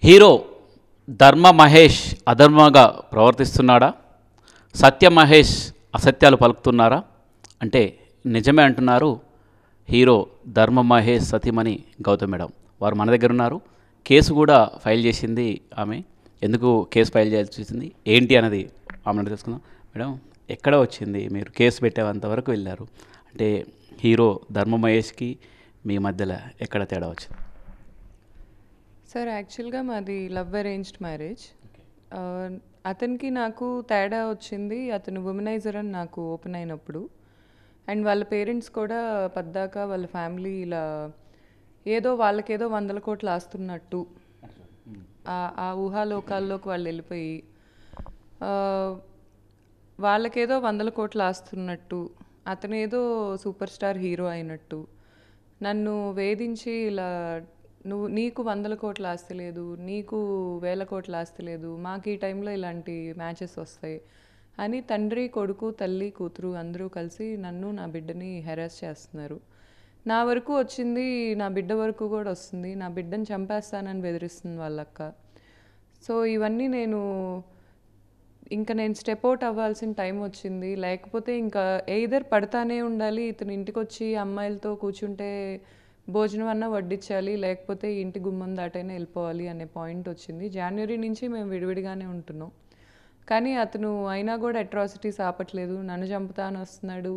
Hero ధర్మ మహేష్ అధర్మంగా ప్రవర్తిస్తున్నాడా? సత్య మహేష్ అసత్యాలు పలుకుతున్నారా? అంటే నిజమే అంటున్నారు హీరో ధర్మ మహేష్ సతీమణి గౌతమ్ మేడం. వారు మన దగ్గర ఉన్నారు. కేసు కూడా ఫైల్ చేసింది ఆమె. ఎందుకు కేసు ఫైల్ చేయాల్సి వచ్చింది ఏంటి అన్నది ఆమెను తెలుసుకుందాం. మేడం, ఎక్కడ వచ్చింది? మీరు కేసు పెట్టేంతవరకు వెళ్ళారు అంటే హీరో ధర్మ మహేష్కి మీ మధ్యలో ఎక్కడ తేడా వచ్చింది? సార్, యాక్చువల్గా మాది లవ్ అరేంజ్డ్ మ్యారేజ్. అతనికి నాకు తేడా వచ్చింది అతను ఉమెనైజర్ అని నాకు ఓపెన్ అయినప్పుడు. అండ్ వాళ్ళ పేరెంట్స్ కూడా పద్దాక వాళ్ళ ఫ్యామిలీ ఇలా ఏదో వాళ్ళకేదో 100 కోట్లు ఆస్తున్నట్టు ఆ ఊహాలోకాల్లోకి వాళ్ళు వెళ్ళిపోయి వాళ్ళకేదో 100 కోట్లు ఆస్తున్నట్టు, అతనేదో సూపర్ స్టార్ హీరో అయినట్టు నన్ను వేధించి ఇలా నీకు 100 కోట్ల ఆస్తి లేదు, నీకు 1000 కోట్ల ఆస్తి లేదు, మాకు ఈ టైంలో ఇలాంటి మ్యాచెస్ వస్తాయి అని తండ్రి, కొడుకు, తల్లి, కూతురు అందరూ కలిసి నన్ను, నా బిడ్డని హెరాస్ చేస్తున్నారు. నా వరకు వచ్చింది, నా బిడ్డ వరకు కూడా వస్తుంది. నా బిడ్డని చంపేస్తానని బెదిరిస్తుంది వాళ్ళక్క. సో ఇవన్నీ నేను స్టెప్ అవుట్ అవ్వాల్సిన టైం వచ్చింది. లేకపోతే ఇంకా ఎయిదర్ పడతానే ఉండాలి, ఇతను ఇంటికి వచ్చి అమ్మాయిలతో కూర్చుంటే భోజనం అన్నా వడ్డించాలి, లేకపోతే ఇంటి గుమ్మం దాటైనా వెళ్ళిపోవాలి అనే పాయింట్ వచ్చింది. జనవరి నుంచి మేము విడివిడిగానే ఉంటున్నాం. కానీ అతను అయినా కూడా అట్రాసిటీస్ ఆపట్లేదు. నన్ను చంపుతాను వస్తున్నాడు.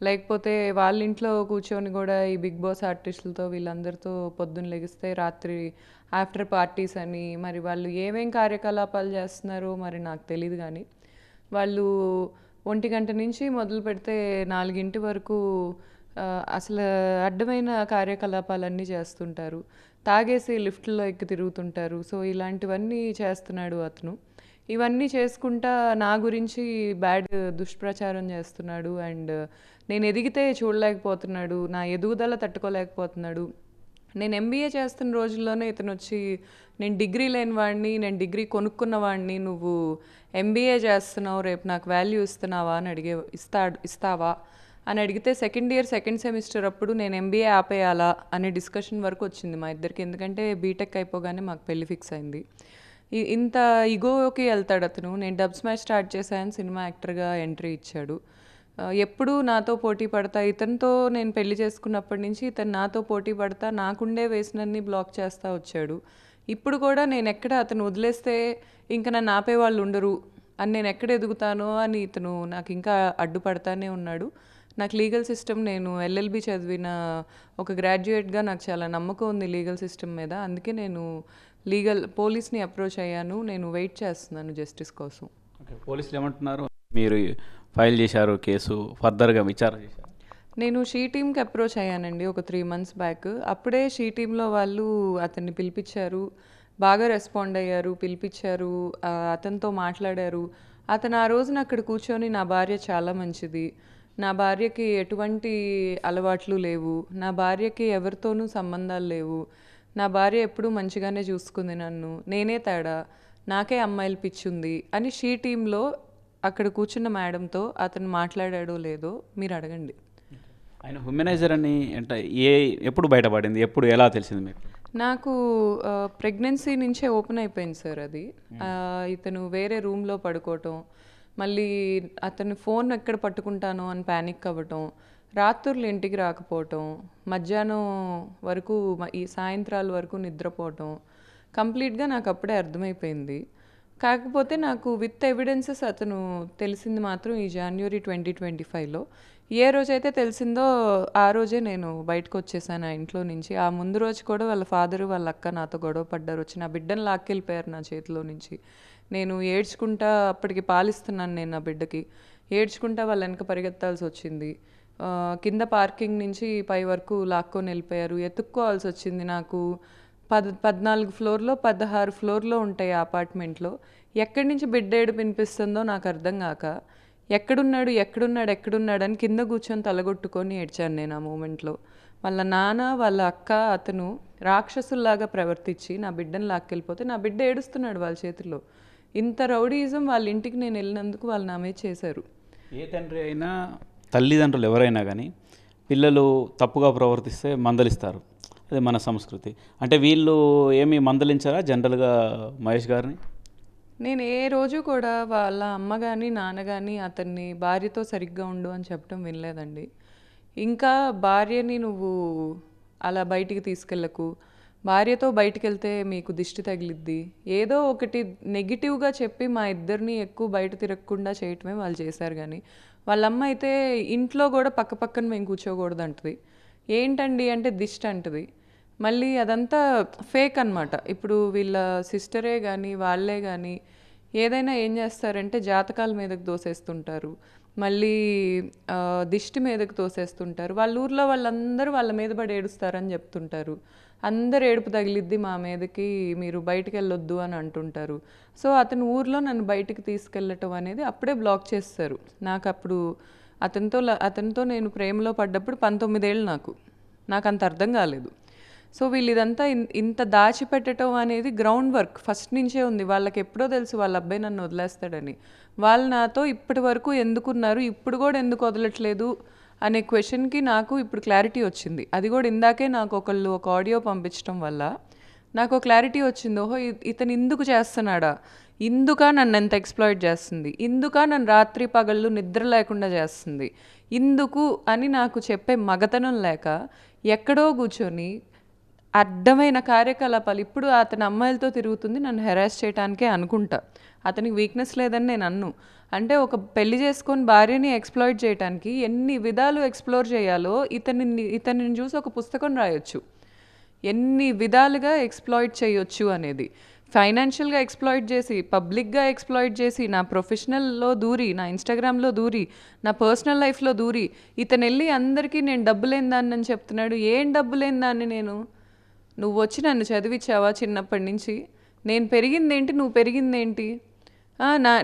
లేకపోతే వాళ్ళ ఇంట్లో కూర్చొని కూడా ఈ బిగ్ బాస్ ఆర్టిస్టులతో వీళ్ళందరితో పొద్దున్న లెగిస్తే రాత్రి ఆఫ్టర్ పార్టీస్ అని మరి వాళ్ళు ఏమేం కార్యకలాపాలు చేస్తున్నారో మరి నాకు తెలియదు. కానీ వాళ్ళు 1 గంట నుంచి మొదలు పెడితే 4 వరకు అసలు అడ్డమైన కార్యకలాపాలన్నీ చేస్తుంటారు. తాగేసి లిఫ్ట్లో ఎక్కి తిరుగుతుంటారు. సో ఇలాంటివన్నీ చేస్తున్నాడు అతను. ఇవన్నీ చేసుకుంటా నా గురించి బ్యాడ్ దుష్ప్రచారం చేస్తున్నాడు. అండ్ నేను ఎదిగితే చూడలేకపోతున్నాడు, నా ఎదుగుదల తట్టుకోలేకపోతున్నాడు. నేను ఎంబీఏ చేస్తున్న రోజుల్లోనే ఇతను వచ్చి నేను డిగ్రీ లేని వాడిని, నేను డిగ్రీ కొనుక్కున్న వాడిని, నువ్వు ఎంబీఏ చేస్తున్నావు, రేపు నాకు వాల్యూ ఇస్తున్నావా అని ఇస్తావా అని అడిగితే సెకండ్ ఇయర్ సెకండ్ సెమిస్టర్ అప్పుడు నేను ఎంబీఏ ఆపేయాలా అనే డిస్కషన్ వరకు వచ్చింది మా ఇద్దరికి. ఎందుకంటే బీటెక్ అయిపోగానే మాకు పెళ్లి ఫిక్స్ అయింది. ఇంత ఇగోకి వెళ్తాడు అతను. నేను డబ్ స్మాష్ స్టార్ట్ చేశాను, సినిమా యాక్టర్గా ఎంట్రీ ఇచ్చాడు. ఎప్పుడూ నాతో పోటీ పడతా, ఇతనితో నేను పెళ్లి చేసుకున్నప్పటి నుంచి ఇతను నాతో పోటీ పడతా, నాకుండే వేసినన్ని బ్లాక్ చేస్తూ వచ్చాడు. ఇప్పుడు కూడా నేను ఎక్కడ అతను వదిలేస్తే ఇంకా నన్ను ఆపేవాళ్ళు ఉండరు అని నేను ఎక్కడ ఎదుగుతానో అని ఇతను నాకు ఇంకా అడ్డుపడతానే ఉన్నాడు. నాకు లీగల్ సిస్టమ్, నేను ఎల్ఎల్బి చదివిన ఒక గ్రాడ్యుయేట్గా నాకు చాలా నమ్మకం ఉంది లీగల్ సిస్టమ్ మీద. అందుకే నేను పోలీస్ని అప్రోచ్ అయ్యాను. నేను వెయిట్ చేస్తున్నాను జస్టిస్ కోసం. పోలీసులు ఏమంటున్నారు? మీరు ఫైల్ చేశారు కేసు, ఫర్దర్గా విచారణ చేశారు? నేను షీ టీమ్కి అప్రోచ్ అయ్యానండి ఒక 3 months బ్యాక్. అప్పుడే షీ టీంలో వాళ్ళు అతన్ని పిలిపించారు, బాగా రెస్పాండ్ అయ్యారు, పిలిపించారు, అతనితో మాట్లాడారు. అతను ఆ రోజున అక్కడ కూర్చొని నా భార్య చాలా మంచిది, నా భార్యకి ఎటువంటి అలవాట్లు లేవు, నా భార్యకి ఎవరితోనూ సంబంధాలు లేవు, నా భార్య ఎప్పుడూ మంచిగానే చూసుకుంది నన్ను, నేనే తేడా, నాకే అమ్మాయిలు పిచ్చుంది అని షీ టీంలో అక్కడ కూర్చున్న మేడంతో అతను మాట్లాడాడో లేదో మీరు అడగండి. ఆయన హ్యూమనైజర్ అని అంటే ఎప్పుడు బయటపడింది, ఎప్పుడు ఎలా తెలిసింది మీకు? నాకు ప్రెగ్నెన్సీ నుంచే ఓపెన్ అయిపోయింది సార్ అది. ఇతను వేరే రూమ్లో పడుకోవటం, మళ్ళీ అతని ఫోన్ ఎక్కడ పట్టుకుంటానో అని ప్యానిక్ అవ్వటం, రాత్రులు ఇంటికి రాకపోవటం, మధ్యాహ్నం వరకు ఈ సాయంత్రాల వరకు నిద్రపోవటం, కంప్లీట్గా నాకు అప్పుడే అర్థమైపోయింది. కాకపోతే నాకు విత్ ఎవిడెన్సెస్ అతను తెలిసింది మాత్రం ఈ జనవరి 2025లో. ఏ రోజైతే తెలిసిందో ఆ రోజే నేను బయటకు వచ్చేసాను ఆ ఇంట్లో నుంచి. ఆ ముందు రోజు కూడా వాళ్ళ ఫాదరు వాళ్ళ అక్క నాతో గొడవ పడ్డారు, వచ్చి నా బిడ్డను లాక్కెళ్ళిపోయారు నా చేతిలో నుంచి. నేను ఏడ్చుకుంటా, అప్పటికి పాలిస్తున్నాను నేను నా బిడ్డకి, ఏడ్చుకుంటా వాళ్ళ వెనక పరిగెత్తాల్సి వచ్చింది. కింద పార్కింగ్ నుంచి పై వరకు లాక్కొని వెళ్ళిపోయారు, ఎత్తుక్కోవాల్సి వచ్చింది. నాకు 14 ఫ్లోర్లో 16 ఫ్లోర్లో ఉంటాయి ఆ అపార్ట్మెంట్లో. ఎక్కడి నుంచి బిడ్డ ఏడుపు వినిపిస్తుందో నాకు అర్థం కాక ఎక్కడున్నాడు అని కింద కూర్చొని తలగొట్టుకొని ఏడ్చాను నేను ఆ మూమెంట్లో. వాళ్ళ నాన్న, వాళ్ళ అక్క, అతను రాక్షసుల్లాగా ప్రవర్తించి నా బిడ్డను లాక్కెళ్ళిపోతే నా బిడ్డ ఏడుస్తున్నాడు వాళ్ళ చేతిలో. ఇంత రౌడీయిజం వాళ్ళ ఇంటికి నేను వెళ్ళినందుకు వాళ్ళు నా మీద చేశారు. ఏ తండ్రి అయినా, తల్లిదండ్రులు ఎవరైనా కానీ పిల్లలు తప్పుగా ప్రవర్తిస్తే మందలిస్తారు. అది మన సంస్కృతి. అంటే వీళ్ళు ఏమి మందలించారా జనరల్గా మహేష్ గారిని? నేను ఏ రోజు కూడా వాళ్ళ అమ్మ కానీ నాన్న కానీ అతన్ని భార్యతో సరిగ్గా ఉండు అని చెప్పడం వినలేదండి. ఇంకా భార్యని నువ్వు అలా బయటికి తీసుకెళ్ళకు, భార్యతో బయటికి వెళ్తే మీకు దిష్టి తగిలిద్ది, ఏదో ఒకటి నెగిటివ్గా చెప్పి మా ఇద్దరిని ఎక్కువ బయట తిరగకుండా చేయటమే వాళ్ళు చేశారు. కానీ వాళ్ళమ్మ అయితే ఇంట్లో కూడా పక్క పక్కన మేము కూర్చోకూడదు అంటది. ఏంటండి అంటే దిష్టి అంటది. మళ్ళీ అదంతా ఫేక్ అనమాట. ఇప్పుడు వీళ్ళ సిస్టరే కానీ వాళ్ళే కానీ ఏదైనా ఏం చేస్తారంటే జాతకాల మీదకి దోసేస్తుంటారు, మళ్ళీ దిష్టి మీదకి తోసేస్తుంటారు. వాళ్ళ ఊర్లో వాళ్ళందరూ వాళ్ళ మీద పడి ఏడుస్తారని చెప్తుంటారు. అందరు ఏడుపు తగిలిద్ది మా మీదకి, మీరు బయటికి వెళ్ళొద్దు అని అంటుంటారు. సో అతను ఊర్లో నన్ను బయటికి తీసుకెళ్ళటం అనేది అప్పుడే బ్లాక్ చేస్తారు. నాకు అప్పుడు అతనితో నేను ప్రేమలో పడ్డప్పుడు 19 ఏళ్ళు. నాకు అంత అర్థం కాలేదు. సో వీళ్ళు ఇదంతా ఇంత దాచిపెట్టడం అనేది గ్రౌండ్ వర్క్ ఫస్ట్ నుంచే ఉంది. వాళ్ళకి ఎప్పుడో తెలుసు వాళ్ళ అబ్బాయి నన్ను వదిలేస్తాడని. వాళ్ళు నాతో ఇప్పటి వరకు ఎందుకున్నారు, ఇప్పుడు కూడా ఎందుకు వదలట్లేదు అనే క్వశ్చన్కి నాకు ఇప్పుడు క్లారిటీ వచ్చింది. అది కూడా ఇందాకే నాకు ఒకళ్ళు ఒక ఆడియో పంపించడం వల్ల నాకు క్లారిటీ వచ్చింది. ఓహో ఇతను ఇందుకు చేస్తున్నాడా, ఇందుక నన్ను ఎంత ఎక్స్ప్లాయిట్ చేస్తుంది, ఇందుక నన్ను రాత్రి పగళ్ళు నిద్ర లేకుండా చేస్తుంది, ఇందుకు అని నాకు చెప్పే మగతనం లేక ఎక్కడో కూర్చొని అడ్డమైన కార్యకలాపాలు. ఇప్పుడు అతని అమ్మాయిలతో తిరుగుతుంది నన్ను హెరాస్ చేయడానికే అనుకుంటా. అతనికి వీక్నెస్ లేదని నేను అన్ను. అంటే ఒక పెళ్లి చేసుకొని భార్యని ఎక్స్ప్లాయిట్ చేయడానికి ఎన్ని విధాలు ఎక్స్ప్లోర్ చేయాలో ఇతనిని చూసి ఒక పుస్తకం రాయొచ్చు. ఎన్ని విధాలుగా ఎక్స్ప్లాయిట్ చేయొచ్చు అనేది. ఫైనాన్షియల్గా ఎక్స్ప్లాయిట్ చేసి, పబ్లిక్గా ఎక్స్ప్లాయిట్ చేసి, నా ప్రొఫెషనల్లో దూరి, నా ఇన్స్టాగ్రామ్లో దూరి, నా పర్సనల్ లైఫ్లో దూరి, ఇతను వెళ్ళి అందరికీ నేను డబ్బు లేని దాన్ని అని చెప్తున్నాడు. ఏం డబ్బు లేని దాన్ని నేను? నువ్వు వచ్చి నన్ను చదివించావా చిన్నప్పటి నుంచి? నేను పెరిగిందేంటి, నువ్వు పెరిగిందేంటి?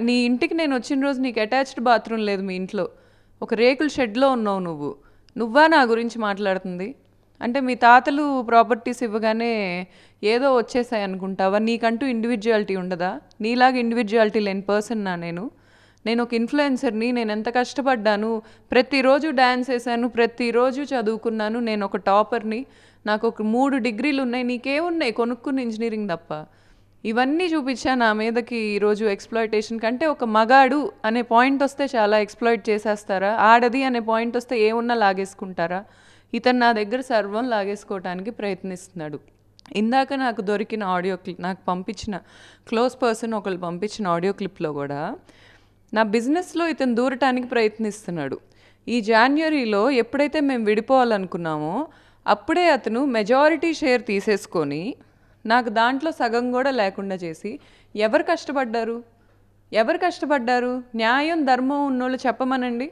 నీ ఇంటికి నేను వచ్చిన రోజు నీకు అటాచ్డ్ బాత్రూమ్ లేదు మీ ఇంట్లో, ఒక రేకుల షెడ్లో ఉన్నావు నువ్వా నా గురించి మాట్లాడుతుంది? అంటే మీ తాతలు ప్రాపర్టీస్ ఇవ్వగానే ఏదో వచ్చేసాయి అనుకుంటావా? నీకంటూ ఇండివిజువాలిటీ ఉండదా? నీలాగా ఇండివిజువాలిటీ లేని పర్సన్ నేను ఒక ఇన్ఫ్లుయెన్సర్ని. నేను ఎంత కష్టపడ్డాను, ప్రతిరోజు డ్యాన్స్ వేసాను, ప్రతిరోజు చదువుకున్నాను, నేను ఒక టాపర్ని, నాకు ఒక 3 డిగ్రీలు ఉన్నాయి. నీకేమున్నాయి? కొనుక్కున్న ఇంజనీరింగ్ తప్ప. ఇవన్నీ చూపించా నా మీదకి ఈరోజు ఎక్స్ప్లాయిటేషన్. కంటే ఒక మగాడు అనే పాయింట్ వస్తే చాలా ఎక్స్ప్లాయిట్ చేసేస్తారా? ఆడది అనే పాయింట్ వస్తే ఏమున్నా లాగేసుకుంటారా? ఇతను నా దగ్గర సర్వం లాగేసుకోవడానికి ప్రయత్నిస్తున్నాడు. ఇందాక నాకు దొరికిన ఆడియో క్లిప్, నాకు పంపించిన క్లోజ్ పర్సన్ ఒకళ్ళు పంపించిన ఆడియో క్లిప్లో కూడా నా బిజినెస్లో ఇతను దూరటానికి ప్రయత్నిస్తున్నాడు. ఈ జాన్వరిలో ఎప్పుడైతే మేము విడిపోవాలనుకున్నామో అప్పుడే అతను మెజారిటీ షేర్ తీసేసుకొని నాకు దాంట్లో సగం కూడా లేకుండా చేసి, ఎవరు కష్టపడ్డారు? న్యాయం ధర్మం ఉన్నోళ్ళు చెప్పమనండి.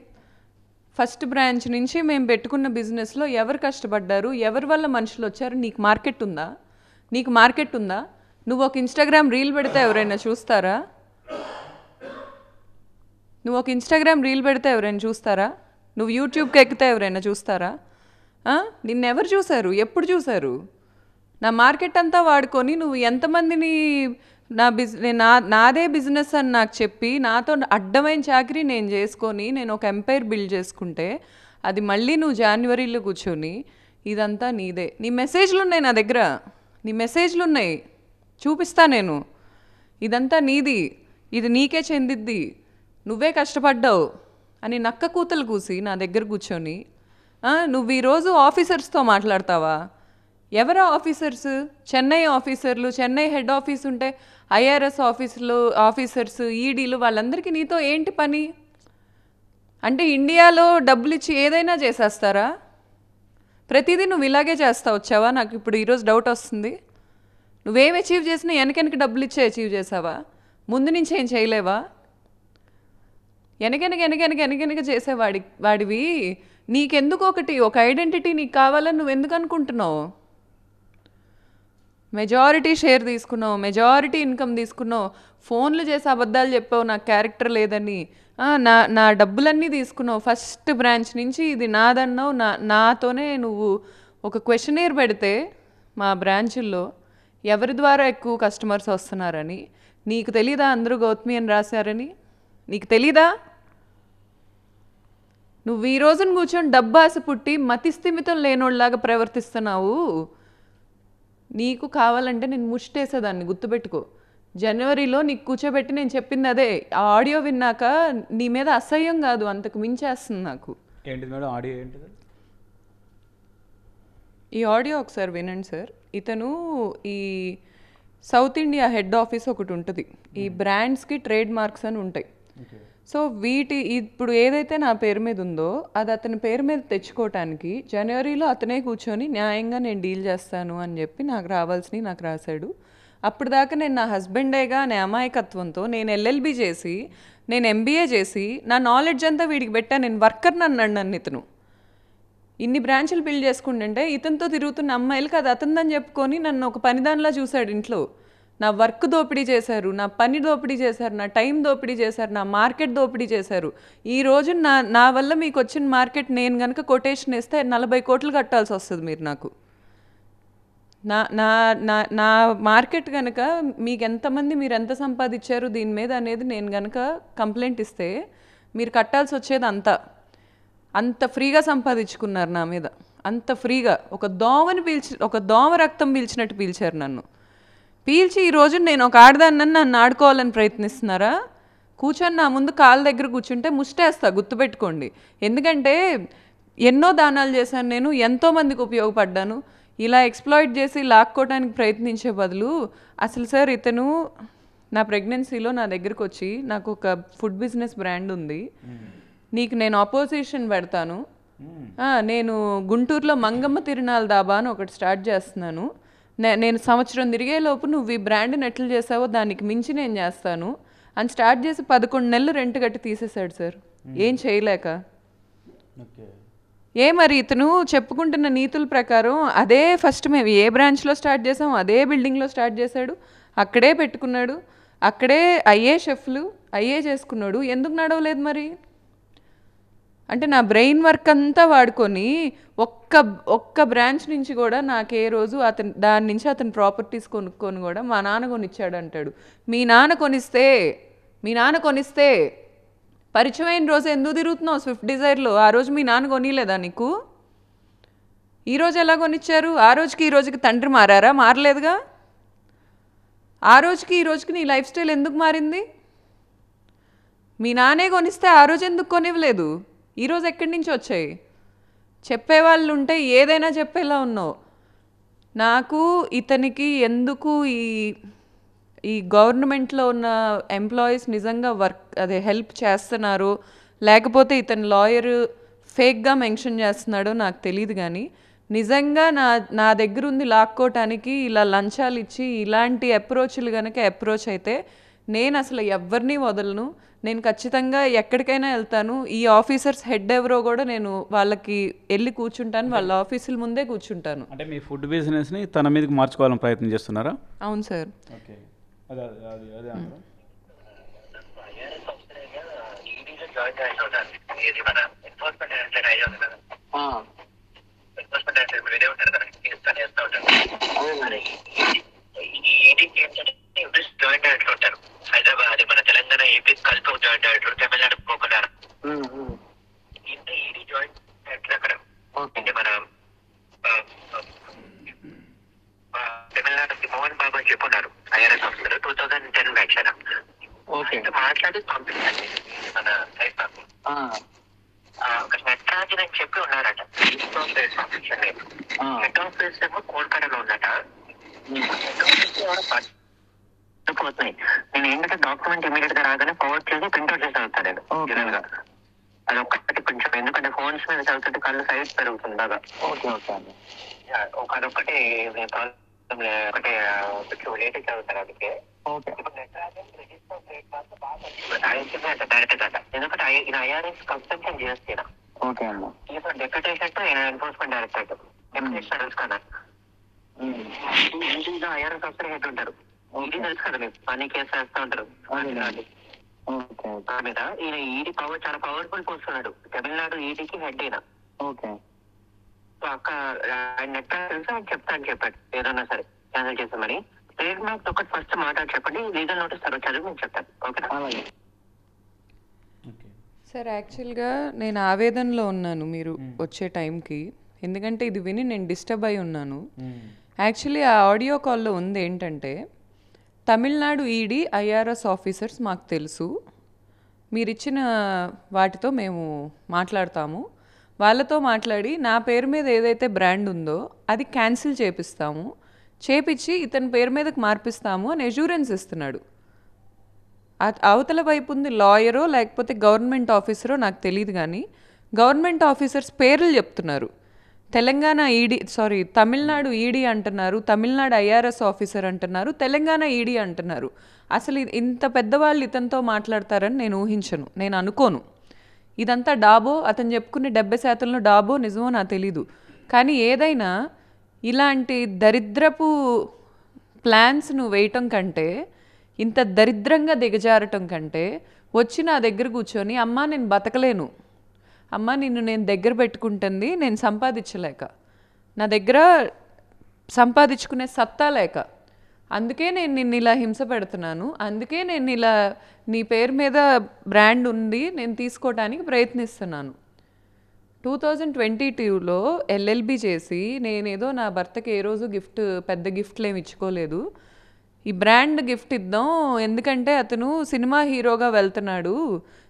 ఫస్ట్ బ్రాంచ్ నుంచి మేము పెట్టుకున్న బిజినెస్లో ఎవరు కష్టపడ్డారు, ఎవరి వల్ల మనుషులు వచ్చారు? నీకు మార్కెట్ ఉందా? నువ్వు ఒక ఇన్స్టాగ్రామ్ రీల్ పెడితే ఎవరైనా చూస్తారా? నువ్వు యూట్యూబ్కి ఎక్కితే ఎవరైనా చూస్తారా? నిన్నెవరు చూశారు? ఎప్పుడు చూశారు? నా మార్కెట్ అంతా వాడుకొని నువ్వు ఎంతమందిని నాదే బిజినెస్ అని నాకు చెప్పి నాతో అడ్డమైన చాకరీ నేను చేసుకొని నేను ఒక ఎంపైర్ బిల్డ్ చేసుకుంటే, అది మళ్ళీ నువ్వు జనవరిలో కూర్చొని ఇదంతా నీదే. నీ మెసేజ్లు ఉన్నాయి నా దగ్గర, చూపిస్తా నేను. ఇదంతా నీది, ఇది నీకే చెందిద్ది, నువ్వే కష్టపడ్డావు అని నక్క కూతలు కూసి నా దగ్గర కూర్చొని నువ్వు ఈరోజు ఆఫీసర్స్తో మాట్లాడతావా? ఎవరా ఆఫీసర్స్? చెన్నై ఆఫీసర్లు, చెన్నై హెడ్ ఆఫీస్ ఉంటే ఐఆర్ఎస్ ఆఫీసర్స్, ఈడీలు, వాళ్ళందరికీ నీతో ఏంటి పని? అంటే ఇండియాలో డబ్బులు ఇచ్చి ఏదైనా చేసేస్తారా? ప్రతిదీ నువ్వు ఇలాగే చేస్తా వచ్చావా? నాకు ఇప్పుడు ఈరోజు డౌట్ వస్తుంది. నువ్వేం అచీవ్ చేసినా వెనకెనక డబ్బులు ఇచ్చే అచీవ్ చేసావా? ముందు నుంచి ఏం చేయలేవా? వెనకెనక చేసేవాడివి నీకెందుకు ఒక ఐడెంటిటీ నీకు కావాలని నువ్వు ఎందుకు అనుకుంటున్నావు? మెజారిటీ షేర్ తీసుకున్నావు, మెజారిటీ ఇన్కమ్ తీసుకున్నావు, ఫోన్లు చేసి అబద్ధాలు చెప్పావు నాకు క్యారెక్టర్ లేదని, నా డబ్బులన్నీ తీసుకున్నావు. ఫస్ట్ బ్రాంచ్ నుంచి ఇది నాదన్నావు. నాతోనే నువ్వు ఒక క్వశ్చనీర్ పెడితే మా బ్రాంచుల్లో ఎవరి ద్వారా ఎక్కువ కస్టమర్స్ వస్తున్నారని నీకు తెలీదా? అందరూ గౌతమి అని రాశారని నీకు తెలీదా? నువ్వు ఈ రోజున కూర్చొని డబ్బాస పుట్టి మతిస్థిమితం లేనోళ్ళలాగా ప్రవర్తిస్తున్నావు. నీకు కావాలంటే నేను ముష్టేసేదాన్ని, గుర్తుపెట్టుకో. జనవరిలో నీకు కూర్చోబెట్టి నేను చెప్పింది అదే. ఆ ఆడియో విన్నాక నీ మీద అసహ్యం కాదు, అంతకు మించేస్తుంది నాకు. ఏంటిది మేడం ఆడియో ఏంటిది? ఈ ఆడియో ఒకసారి వినండి సార్. ఇతను ఈ సౌత్ ఇండియా హెడ్ ఆఫీస్ ఒకటి ఉంటుంది, ఈ బ్రాండ్స్కి ట్రేడ్ మార్క్స్ అని ఉంటాయి. సో ఇప్పుడు ఏదైతే నా పేరు మీద ఉందో అది అతని పేరు మీద తెచ్చుకోవటానికి జనవరిలో అతనే కూర్చొని న్యాయంగా నేను డీల్ చేస్తాను అని చెప్పి నాకు రావాల్సినవి నాకు రాశాడు. అప్పుడు దాకా నేను నా హస్బెండేగా అనే అమాయకత్వంతో నేను ఎల్ఎల్బి చేసి, నేను ఎంబీఏ చేసి, నా నాలెడ్జ్ అంతా వీడికి పెట్టాను. నేను వర్కర్ని అన్నాడు నన్ను ఇతను. ఇన్ని బ్రాంచులు బిల్డ్ చేసుకుంటుంటే ఇతనితో తిరుగుతున్న అమ్మాయిలకి అది అతనిదని చెప్పుకొని నన్ను ఒక పనిదానిలా చూశాడు ఇంట్లో. నా వర్క్ దోపిడీ చేశారు, నా పని దోపిడీ చేశారు, నా టైం దోపిడీ చేశారు, నా మార్కెట్ దోపిడీ చేశారు. ఈరోజు నా వల్ల మీకు వచ్చిన మార్కెట్ నేను కనుక కొటేషన్ ఇస్తే 40 కోట్లు కట్టాల్సి వస్తుంది మీరు నాకు. నా నా నా నా మార్కెట్ కనుక మీకు ఎంతమంది మీరు ఎంత సంపాదించారు దీని మీద అనేది నేను కనుక కంప్లైంట్ ఇస్తే మీరు కట్టాల్సి వచ్చేది అంత ఫ్రీగా సంపాదించుకున్నారు నా మీద, అంత ఫ్రీగా. ఒక దోమ రక్తం పీల్చినట్టు పీల్చారు నన్ను. పీల్చి ఈరోజు నేను ఒక ఆడదాన్నని నన్ను ఆడుకోవాలని ప్రయత్నిస్తున్నారా? కూర్చొని నా ముందు కాళ్ళ దగ్గర కూర్చుంటే ముష్టేస్తా, గుర్తుపెట్టుకోండి. ఎందుకంటే ఎన్నో దానాలు చేశాను నేను, ఎంతోమందికి ఉపయోగపడ్డాను. ఇలా ఎక్స్ప్లాయిట్ చేసి లాక్కోవడానికి ప్రయత్నించే బదులు అసలు సార్ ఇతను నా ప్రెగ్నెన్సీలో నా దగ్గరకు వచ్చి నాకు ఒక ఫుడ్ బిజినెస్ బ్రాండ్ ఉంది, నీకు నేను అపోజిషన్ పెడతాను, నేను గుంటూరులో మంగమ్మ తిరునాళ్ళ దాబా అని ఒకటి స్టార్ట్ చేస్తున్నాను, నేను సంవత్సరం తిరిగేలోపు నువ్వు ఈ బ్రాండ్ని ఎట్లా చేసావో దానికి మించి నేను చేస్తాను అని స్టార్ట్ చేసి 11 నెలలు రెంట్ కట్టి తీసేశాడు సార్, ఏం చేయలేక. మరి ఇతను చెప్పుకుంటున్న నీతుల ప్రకారం అదే ఫస్ట్ మేము ఏ బ్రాంచ్లో స్టార్ట్ చేసాం అదే బిల్డింగ్లో స్టార్ట్ చేశాడు, అక్కడే పెట్టుకున్నాడు, అక్కడే అయ్యే షెఫ్లు అయ్యే చేసుకున్నాడు. ఎందుకు నడవలేదు మరి? అంటే నా బ్రెయిన్ వర్క్ అంతా వాడుకొని ఒక్క బ్రాంచ్ నుంచి కూడా నాకు ఏ రోజు దాని నుంచి అతను ప్రాపర్టీస్ కొనుక్కొని కూడా మా నాన్న కొనిచ్చాడు అంటాడు. మీ నాన్న కొనిస్తే పరిచయమైన రోజు ఎందుకు తిరుగుతున్నావు స్విఫ్ట్ డిజైర్లో? ఆ రోజు మీ నాన్న కొనిలేదా నీకు? ఈరోజు ఎలా కొనిచ్చారు? ఆ రోజుకి ఈ రోజుకి తండ్రి మారారా? మారలేదుగా. ఆ రోజుకి ఈ రోజుకి నీ లైఫ్ స్టైల్ ఎందుకు మారింది? మీ నాన్నే కొనిస్తే ఆ రోజు ఎందుకు కొనివ్వలేదు? ఈరోజు ఎక్కడి నుంచి వచ్చాయి? చెప్పేవాళ్ళు ఉంటే ఏదైనా చెప్పేలా ఉన్నావు. నాకు ఇతనికి ఎందుకు ఈ గవర్నమెంట్లో ఉన్న ఎంప్లాయీస్ నిజంగా హెల్ప్ చేస్తున్నారో లేకపోతే ఇతని లాయర్ ఫేక్గా మెన్షన్ చేస్తున్నాడో నాకు తెలియదు, కానీ నిజంగా నా దగ్గర ఉంది లాక్కోవటానికి ఇలా లంచాలు ఇచ్చి ఇలాంటి అప్రోచ్లు కనుక అప్రోచ్ అయితే నేను అసలు ఎవరిని వదలను. నేను ఖచ్చితంగా ఎక్కడికైనా వెళ్తాను. ఈ ఆఫీసర్స్ హెడ్ ఎవరో కూడా నేను వాళ్ళకి వెళ్ళి కూర్చుంటాను, వాళ్ళ ఆఫీసుల ముందే కూర్చుంటాను. అంటే మీ ఫుడ్ బిజినెస్ని తన మీదకి మార్చుకోవాలని ప్రయత్నం చేస్తున్నారా? అవును సార్. ఓకే. హైదరాబాద్ మన తెలంగాణ ఏపీ కలిపి జాయింట్ డైరెక్టర్, తమిళనాడు పోకడారు ఇంత ఈడీ జాయింట్ డైరెక్టర్ అక్కడ. అంటే మన తమిళనాడుకి మోహన్ బాబు అని చెప్పున్నారు ఐఆర్ఎస్ ఆఫీసర్, 2010 బ్యాచ్ ఆయన. మాట్లాడి పంపించండి మన సైట్ నాకు. ఒక నటరాజన్ అని చెప్పి ఉన్నారట హెడ్ ఆఫీస్ ఏమో కోల్కతాలో ఉందట. పోతున్నాయి. నేను ఏంటంటే డాక్యుమెంట్ ఇమీడియట్ గా రాగానే ఫార్వర్డ్ చేసి ప్రింట్అవుట్ చేసి చదువుతాను జనరల్ గా. అదొక్కటి కొంచెం, ఎందుకంటే ఫోన్స్ మీద చదువుతుంటే కళ్ళు సైజ్ పెరుగుతుంది బాగా. అదొక్కటి ఒకటి లేట్ చదువుతాను అందుకే. డైరెక్ట్ కదా, ఎందుకంటే ఇది ఐఆర్ఎస్ కన్సల్టెంట్ చేస్తున్నా. ఇప్పుడు deputation to enforcement directorate deputation తెలుసు కదా, ఐఆర్ఎస్ ఆఫీసర్ హెడ్ ఉంటారు. ఈడీ తెలుసు కదా మీకు, పని కేసు వేస్తూ ఉంటారు మీద. ఈయన ఈడీ పవర్ చాలా పవర్ఫుల్ పోస్ట్ ఉన్నాడు, తమిళనాడు ఈడీకి హెడ్ అయినా. సో అక్కడ ఆయన నెట్ తెలుసు, ఆయన చెప్తాను చెప్పాడు ఏదన్నా సరే క్యాన్సిల్ చేస్తామని. ట్రేడ్ మార్క్స్ ఒకటి ఫస్ట్ మాట్లాడి చెప్పండి, లీగల్ నోటీస్ తర్వాత చదివి నేను చెప్తాను. ఓకేనా సార్? యాక్చువల్గా నేను ఆవేదనలో ఉన్నాను మీరు వచ్చే టైంకి, ఎందుకంటే ఇది విని నేను డిస్టర్బ్ అయి ఉన్నాను. యాక్చువల్లీ ఆ ఆడియో కాల్లో ఉంది ఏంటంటే, తమిళనాడు ఈడీ ఐఆర్ఎస్ ఆఫీసర్స్ మాకు తెలుసు, మీరిచ్చిన వాటితో మేము మాట్లాడతాము, వాళ్ళతో మాట్లాడి నా పేరు మీద ఏదైతే బ్రాండ్ ఉందో అది క్యాన్సిల్ చేపిస్తాము, చేపించి ఇతని పేరు మీదకి మార్పిస్తాము అని అష్యూరెన్స్ ఇస్తున్నాడు. అవతల వైపు ఉంది లాయరో లేకపోతే గవర్నమెంట్ ఆఫీసరో నాకు తెలియదు, కానీ గవర్నమెంట్ ఆఫీసర్స్ పేర్లు చెప్తున్నారు. తెలంగాణ ఈడీ తమిళనాడు ఈడీ అంటున్నారు, తమిళనాడు ఐఆర్ఎస్ ఆఫీసర్ అంటున్నారు, తెలంగాణ ఈడీ అంటున్నారు. అసలు ఇంత పెద్దవాళ్ళు ఇతనితో మాట్లాడతారని నేను ఊహించను, నేను అనుకోను. ఇదంతా డాబో, అతను చెప్పుకునే 70% డాబో నిజమో నాకు తెలీదు. కానీ ఏదైనా ఇలాంటి దరిద్రపు ప్లాన్స్ నువ్వు వేయటం కంటే, ఇంత దరిద్రంగా దిగజారటం కంటే వచ్చి నా దగ్గర కూర్చొని అమ్మా నేను బతకలేను, అమ్మ నిన్ను నేను దగ్గర పెట్టుకుంటుంది నేను సంపాదించలేక, నా దగ్గర సంపాదించుకునే సత్తా లేక, అందుకే నేను నిన్ను ఇలా హింస పెడుతున్నాను, అందుకే నేను ఇలా నీ పేరు మీద బ్రాండ్ ఉంది నేను తీసుకోవడానికి ప్రయత్నిస్తున్నాను. 2022లో ఎల్ఎల్బి చేసి నేనేదో నా భర్తకి ఏ రోజు పెద్ద గిఫ్ట్లు ఏమి ఇచ్చుకోలేదు, ఈ బ్రాండ్ గిఫ్ట్ ఇద్దాం ఎందుకంటే అతను సినిమా హీరోగా వెళ్తున్నాడు,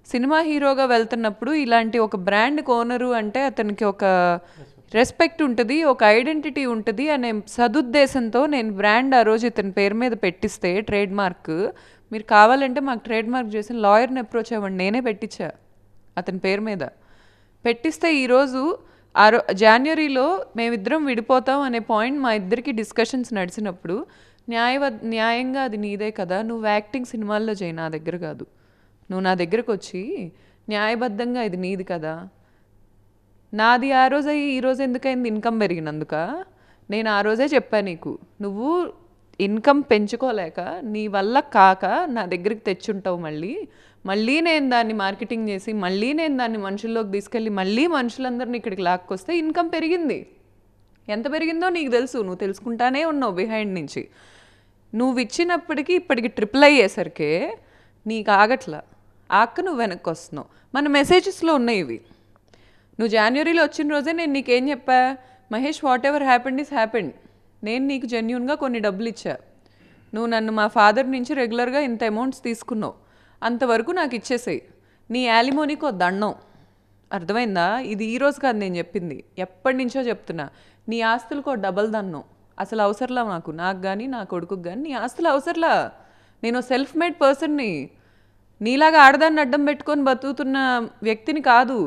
సినిమా హీరోగా వెళ్తున్నప్పుడు ఇలాంటి ఒక బ్రాండ్ ఓనరు అంటే అతనికి ఒక రెస్పెక్ట్ ఉంటుంది, ఒక ఐడెంటిటీ ఉంటుంది అనే సదుద్దేశంతో నేను బ్రాండ్ ఆ రోజు ఇతని పేరు మీద పెట్టిస్తే ట్రేడ్ మార్క్, మీరు కావాలంటే మాకు ట్రేడ్ మార్క్ చేసిన లాయర్ని అప్రోచ్ అవ్వండి, నేనే పెట్టించా అతని పేరు మీద. పెట్టిస్తే ఈరోజు జనవరిలో మేమిద్దరం విడిపోతాం అనే పాయింట్ మా ఇద్దరికి డిస్కషన్స్ నడిచినప్పుడు న్యాయంగా అది నీదే కదా, నువ్వు యాక్టింగ్ సినిమాల్లో చేయి, నా దగ్గర కాదు, నువ్వు నా దగ్గరకు వచ్చి న్యాయబద్ధంగా ఇది నీది కదా, నాది ఆ రోజు అయ్యి ఈరోజు ఎందుకైంది ఇన్కమ్ పెరిగినందుక, నేను ఆ రోజే చెప్పాను నీకు, నువ్వు ఇన్కమ్ పెంచుకోలేక నీ వల్ల కాక నా దగ్గరికి తెచ్చుంటావు, మళ్ళీ నేను దాన్ని మార్కెటింగ్ చేసి మళ్ళీ నేను దాన్ని మనుషుల్లోకి తీసుకెళ్ళి మళ్ళీ మనుషులందరినీ ఇక్కడికి లాక్కొస్తే ఇన్కమ్ పెరిగింది. ఎంత పెరిగిందో నీకు తెలుసు, నువ్వు తెలుసుకుంటానే ఉన్నావు బిహైండ్ నుంచి. నువ్వు ఇచ్చినప్పటికీ ఇప్పటికి ట్రిపుల్ అయ్యేసరికి నీకు ఆగట్లా, నువ్వు వెనక్కి వస్తున్నావు. మన మెసేజెస్లో ఉన్నాయి ఇవి. నువ్వు జనవరిలో వచ్చిన రోజే నేను నీకేం చెప్పా, Mahesh what ever happened is happened, నేను నీకు జెన్యూన్గా కొన్ని డబ్బులు ఇచ్చా, నువ్వు నన్ను మా ఫాదర్ నుంచి రెగ్యులర్గా ఇంత అమౌంట్స్ తీసుకున్నావు, అంతవరకు నాకు ఇచ్చేసేయి, నీ యాలిమోనీకి ఓ దండం, అర్థమైందా? ఇది ఈరోజు కాదు నేను చెప్పింది, ఎప్పటి నుంచో చెప్తున్నా. నీ ఆస్తులకు డబల్ దన్నం అసలు అవసరంలా, నాకు కానీ నా కొడుకుకి కానీ నీ ఆస్తులు అవసరంలా. నేను సెల్ఫ్ మేడ్ పర్సన్ని, నీలాగా ఆడదాన్ని అడ్డం పెట్టుకొని బతుకుతున్న వ్యక్తిని కాదు.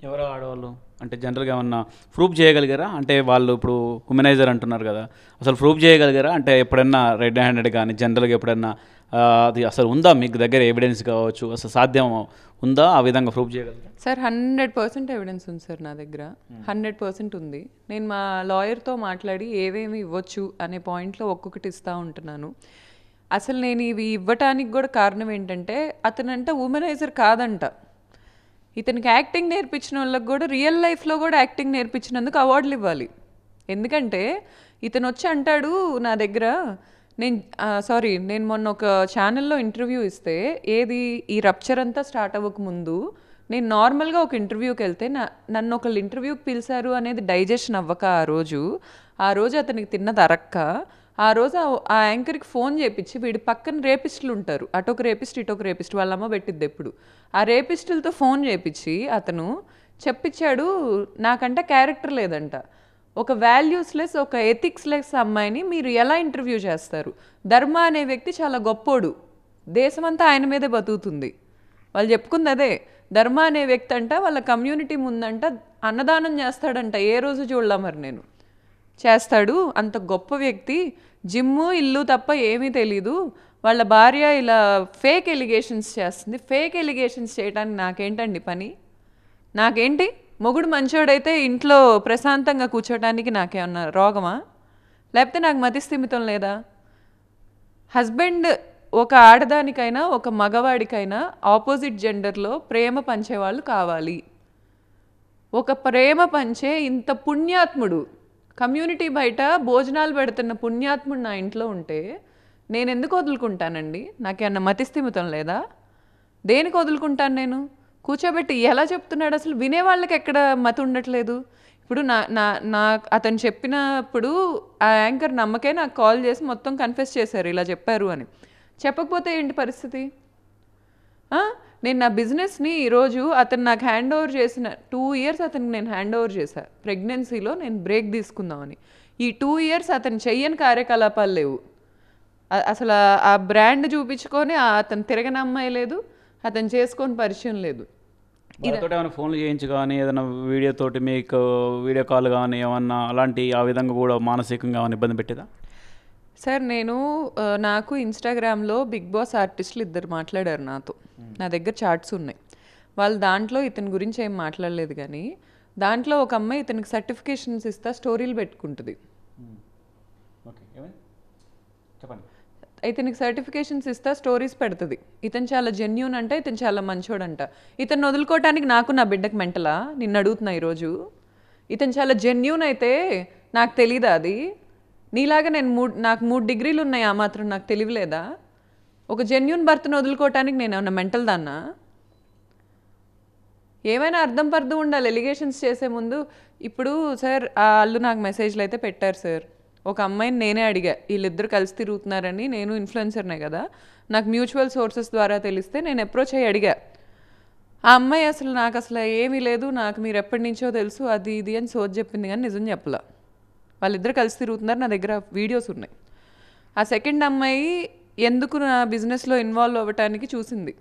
ఎవరో ఆడవాళ్ళు అంటే జనరల్గా ఏమన్నా ప్రూఫ్ చేయగలిగారా? అంటే వాళ్ళు ఇప్పుడు హ్యూమనైజర్ అంటున్నారు కదా, అసలు ప్రూఫ్ చేయగలిగారా? అంటే ఎప్పుడన్నా రెడ్ హ్యాండెడ్ కానీ జనరల్గా ఎప్పుడన్నా అది అసలు ఉందా మీకు దగ్గర ఎవిడెన్స్ కావచ్చు, అసలు సాధ్యం ఉందా ఆ విధంగా ప్రూఫ్ చేయగలరా? సార్ 100% ఎవిడెన్స్ ఉంది సార్ నా దగ్గర, 100% ఉంది. నేను మా లాయర్తో మాట్లాడి ఏవేమి ఇవ్వచ్చు అనే పాయింట్లో ఒక్కొక్కటి ఇస్తూ ఉంటున్నాను. అసలు నేను ఇవి ఇవ్వటానికి కూడా కారణం ఏంటంటే అతనంట ఉమెనైజర్ కాదంట, ఇతనికి యాక్టింగ్ నేర్పించిన వాళ్ళకి కూడా రియల్ లైఫ్లో కూడా యాక్టింగ్ నేర్పించినందుకు అవార్డులు ఇవ్వాలి. ఎందుకంటే ఇతను వచ్చి అంటాడు నా దగ్గర, నేను మొన్న ఒక ఛానల్లో ఇంటర్వ్యూ ఇస్తే, ఏది ఈ రప్చర్ అంతా స్టార్ట్ అవ్వకముందు నేను నార్మల్గా ఒక ఇంటర్వ్యూకి వెళ్తే నన్ను ఒకళ్ళు ఇంటర్వ్యూకి పిలిచారు అనేది డైజెషన్ అవ్వక ఆ రోజు అతనికి తిన్నది అరక్క, ఆ రోజు ఆ యాంకర్కి ఫోన్ చేపించి వీడి పక్కన రేపిస్టులు ఉంటారు, అటొక రేపిస్ట్ ఇటొక రేపిస్ట్, వాళ్ళ అమ్మ పెట్టిద్ది ఎప్పుడు, ఆ రేపిస్టులతో ఫోన్ చేపించి అతను చెప్పించాడు నాకంట క్యారెక్టర్ లేదంట, ఒక వాల్యూస్లెస్ ఒక ఎథిక్స్లెస్ అమ్మాయిని మీరు ఎలా ఇంటర్వ్యూ చేస్తారు? ధర్మ అనే వ్యక్తి చాలా గొప్పోడు, దేశమంతా ఆయన మీదే బతుకుతుంది, వాళ్ళు చెప్పుకుంది అదే. ధర్మ అనే వ్యక్తి అంట వాళ్ళ కమ్యూనిటీ ముందంట అన్నదానం చేస్తాడంట, ఏ రోజు చూడలా మరి నేను, చేస్తాడు. అంత గొప్ప వ్యక్తి, జిమ్ము ఇల్లు తప్ప ఏమీ తెలీదు, వాళ్ళ భార్య ఇలా ఫేక్ ఎలిగేషన్స్ చేస్తుంది, ఫేక్ ఎలిగేషన్స్ చేయడానికి నాకేంటండి పని? నాకేంటి? మొగుడు మంచోడైతే ఇంట్లో ప్రశాంతంగా కూర్చోటానికి నాకేమన్నా రోగమా? లేకపోతే నాకు మతిస్థిమితం లేదా? హస్బెండ్ ఒక ఆడదానికైనా ఒక మగవాడికైనా ఆపోజిట్ జెండర్లో ప్రేమ పంచేవాళ్ళు కావాలి. ఒక ప్రేమ పంచే ఇంత పుణ్యాత్ముడు కమ్యూనిటీ బయట భోజనాలు పెడుతున్న పుణ్యాత్ముడు నా ఇంట్లో ఉంటే నేను ఎందుకు వదులుకుంటానండి? నాకేమన్నా మతిస్థిమితం లేదా? దేనికి వదులుకుంటాను నేను? కూర్చోబెట్టి ఎలా చెప్తున్నాడు అసలు? వినేవాళ్ళకి ఎక్కడ మతి ఉండట్లేదు. ఇప్పుడు నా నా నా అతను చెప్పినప్పుడు ఆ యాంకర్ నమ్మకే నాకు కాల్ చేసి మొత్తం కన్ఫెస్ చేశారు ఇలా చెప్పారు అని. చెప్పకపోతే ఏంటి పరిస్థితి? నేను నా బిజినెస్ని ఈరోజు అతను నాకు హ్యాండ్ ఓవర్ చేసిన 2 years అతనికి నేను హ్యాండ్ ఓవర్ చేశాను. ప్రెగ్నెన్సీలో నేను బ్రేక్ తీసుకుందామని. ఈ 2 years అతను చెయ్యని కార్యకలాపాలు లేవు. అసలు ఆ బ్రాండ్ చూపించుకొని అతను తిరగని అమ్మాయి లేదు, అతను చేసుకొని పరిచయం లేదు. వాళ్ళతో ఏమైనా ఫోన్లు చేయించి కానీ ఏదైనా వీడియోతోటి మీకు వీడియో కాల్ కానీ ఏమన్నా అలాంటి ఆ విధంగా కూడా మానసికంగా ఏమైనా ఇబ్బంది పెట్టేదా? సార్ నాకు ఇన్స్టాగ్రామ్లో బిగ్ బాస్ ఆర్టిస్టులు 2 మాట్లాడారు నాతో. నా దగ్గర చార్ట్స్ ఉన్నాయి. వాళ్ళు దాంట్లో ఇతని గురించి ఏం మాట్లాడలేదు, కానీ దాంట్లో ఒక అమ్మాయి ఇతనికి సర్టిఫికేషన్స్ ఇస్తా స్టోరీలు పెట్టుకుంటుంది. ఇతనికి సర్టిఫికేషన్స్ ఇస్తా స్టోరీస్ పెడుతుంది. ఇతను చాలా జెన్యూన్ అంట, ఇతను చాలా మంచోడంట. ఇతను వదులుకోవటానికి నాకు నా బిడ్డకు మెంటలా? నిన్ను అడుగుతున్నా ఈరోజు. ఇతను చాలా జెన్యూన్ అయితే నాకు తెలీదా అది? నీలాగా నాకు 3 degrees ఉన్నాయి, ఆ మాత్రం నాకు తెలియలేదా? ఒక జెన్యూన్ భర్తను వదులుకోవటానికి నేను ఏమన్నా మెంటల్ దాన్నా? ఏమైనా అర్థం పర్థం ఉండాలి ఎలిగేషన్స్ చేసే ముందు. ఇప్పుడు సార్ వాళ్ళు నాకు మెసేజ్లు అయితే పెట్టారు సార్. ఒక అమ్మాయిని నేనే అడిగా, వీళ్ళిద్దరు కలిసి తిరుగుతున్నారని. నేను ఇన్ఫ్లుయెన్సర్నే కదా, నాకు మ్యూచువల్ సోర్సెస్ ద్వారా తెలిస్తే నేను అప్రోచ్ అయ్యి అడిగా. ఆ అమ్మాయి నాకు అసలు ఏమీ లేదు, నాకు మీరు ఎప్పటి నుంచో తెలుసు అది ఇది అని సోది చెప్పింది, కానీ నిజం చెప్పలా. వాళ్ళిద్దరు కలిసి తిరుగుతున్నారు, నా దగ్గర వీడియోస్ ఉన్నాయి. ఆ సెకండ్ అమ్మాయి ఎందుకు నా బిజినెస్లో ఇన్వాల్వ్ అవ్వటానికి చూసింది.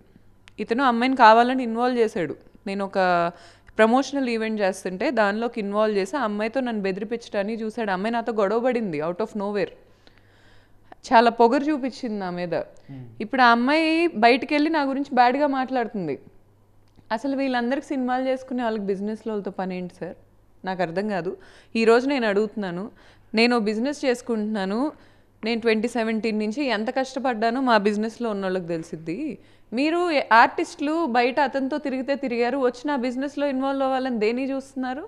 ఇతను అమ్మాయిని కావాలని ఇన్వాల్వ్ చేశాడు. నేను ఒక ప్రమోషనల్ ఈవెంట్ చేస్తుంటే దానిలోకి ఇన్వాల్వ్ చేసి ఆ అమ్మాయితో నన్ను బెదిరిపించడానికి చూశాడు. అమ్మాయి నాతో గొడవ పడింది అవుట్ ఆఫ్ నోవేర్. చాలా పొగరు చూపించింది నా మీద. ఇప్పుడు ఆ అమ్మాయి బయటికి వెళ్ళి నా గురించి బ్యాడ్గా మాట్లాడుతుంది. అసలు వీళ్ళందరికీ సినిమాలు చేసుకునే వాళ్ళకి బిజినెస్లో వాళ్ళతో పని ఏంటి సార్? నాకు అర్థం కాదు. ఈరోజు నేను అడుగుతున్నాను, నేను బిజినెస్ చేసుకుంటున్నాను, నేను 2017 నుంచి ఎంత కష్టపడ్డానో మా బిజినెస్లో ఉన్న వాళ్ళకి తెలిసిద్ది. మీరు ఆర్టిస్టులు బయట అతనితో తిరిగారు, వచ్చి నా బిజినెస్లో ఇన్వాల్వ్ అవ్వాలని దేని చూస్తున్నారు?